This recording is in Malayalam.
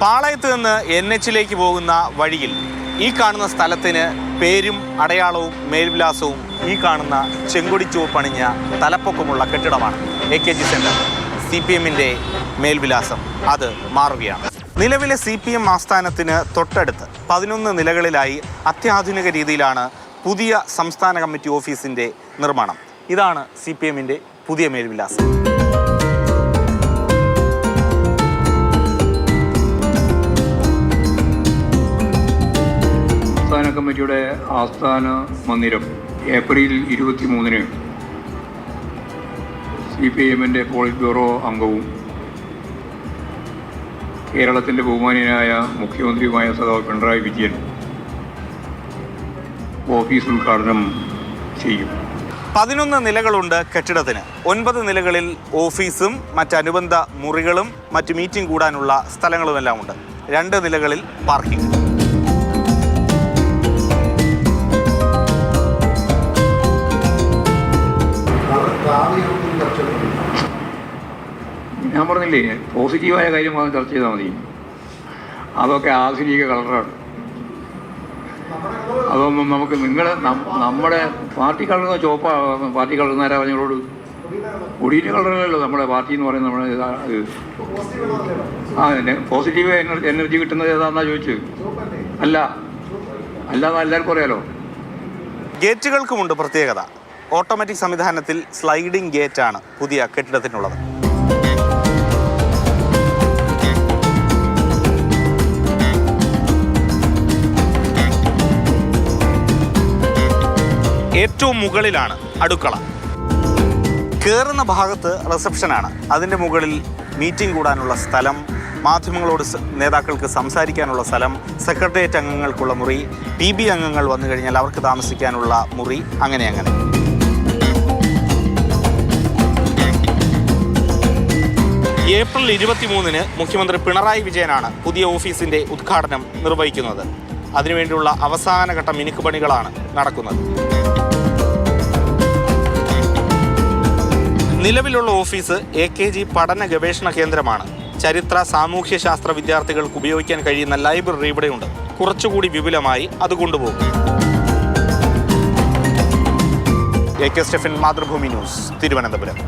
പാളയത്ത് നിന്ന് NH പോകുന്ന വഴിയിൽ ഈ കാണുന്ന സ്ഥലത്തിന് പേരും അടയാളവും മേൽവിലാസവും ഈ കാണുന്ന ചെങ്കൊടി ചുവപ്പണിഞ്ഞ തലപ്പൊക്കമുള്ള കെട്ടിടമാണ് AKG സെന്റർ. CPMന്റെ മേൽവിലാസം അത് മാറുകയാണ്. നിലവിലെ CPM ആസ്ഥാനത്തിന് തൊട്ടടുത്ത് 11 നിലകളിലായി അത്യാധുനിക രീതിയിലാണ് പുതിയ സംസ്ഥാന കമ്മിറ്റി ഓഫീസിന്റെ നിർമ്മാണം. ഇതാണ് CPMന്റെ പുതിയ മേൽവിലാസം. സംസ്ഥാന കമ്മിറ്റിയുടെ ആസ്ഥാന മന്ദിരം ഏപ്രിൽ 23-ന് CPMന്റെ പോളിറ്റ് ബ്യൂറോ അംഗവും കേരളത്തിൻ്റെ ബഹുമാനീയനായ മുഖ്യമന്ത്രിയുമായ സഖാവ് പിണറായി വിജയൻ ഓഫീസ് ഉദ്ഘാടനം ചെയ്യും. 11 നിലകളുണ്ട് കെട്ടിടത്തിന്. 9 നിലകളിൽ ഓഫീസും മറ്റനുബന്ധ മുറികളും മറ്റ് മീറ്റിംഗ് കൂടാനുള്ള സ്ഥലങ്ങളുമെല്ലാം ഉണ്ട്. 2 നിലകളിൽ പാർക്കിംഗ്. ഞാൻ പറഞ്ഞില്ലേ, പോസിറ്റീവായ കാര്യം മാത്രം ചർച്ച ചെയ്താൽ മതി. അതൊക്കെ ആധുനിക കളറാണ്. അതൊന്നും നമുക്ക് നമ്മുടെ പാർട്ടി കളർ ചുവപ്പാണ്. പാർട്ടി കളർ നേരെ പറഞ്ഞോട് ഒടിയ കളറല്ലോ നമ്മുടെ പാർട്ടി എന്ന് പറയുന്നത്. നമ്മുടെ പോസിറ്റീവ് എനർജി കിട്ടുന്നത് ഏതാണെന്നാ ചോദിച്ചത്. അല്ലാതെ എല്ലാവർക്കും അറിയാലോ. ഗേറ്റുകൾക്കുമുണ്ട് പ്രത്യേകത. ഓട്ടോമാറ്റിക് സംവിധാനത്തിൽ സ്ലൈഡിംഗ് ഗേറ്റാണ് പുതിയ കെട്ടിടത്തിനുള്ളത്. ഏറ്റവും മുകളിലാണ് അടുക്കള. കയറുന്ന ഭാഗത്ത് റിസപ്ഷനാണ്. അതിൻ്റെ മുകളിൽ മീറ്റിംഗ് കൂടാനുള്ള സ്ഥലം, മാധ്യമങ്ങളോട് നേതാക്കൾക്ക് സംസാരിക്കാനുള്ള സ്ഥലം, സെക്രട്ടേറിയറ്റ് അംഗങ്ങൾക്കുള്ള മുറി, PB അംഗങ്ങൾ വന്നു കഴിഞ്ഞാൽ അവർക്ക് താമസിക്കാനുള്ള മുറി, അങ്ങനെ. ഏപ്രിൽ 23-ന് മുഖ്യമന്ത്രി പിണറായി വിജയനാണ് പുതിയ ഓഫീസിൻ്റെ ഉദ്ഘാടനം നിർവഹിക്കുന്നത്. അതിനുവേണ്ടിയുള്ള അവസാനഘട്ട മിനുക്കുപണികളാണ് നടക്കുന്നത്. നിലവിലുള്ള ഓഫീസ് AKG പഠന ഗവേഷണ കേന്ദ്രമാണ്. ചരിത്ര സാമൂഹ്യശാസ്ത്ര വിദ്യാർത്ഥികൾക്ക് ഉപയോഗിക്കാൻ കഴിയുന്ന ലൈബ്രറി ഇവിടെയുണ്ട്. കുറച്ചുകൂടി വിപുലമായി അത് കൊണ്ടുപോകും. AK Stephen, Mathrubhumi news, Thiruvananthapuram.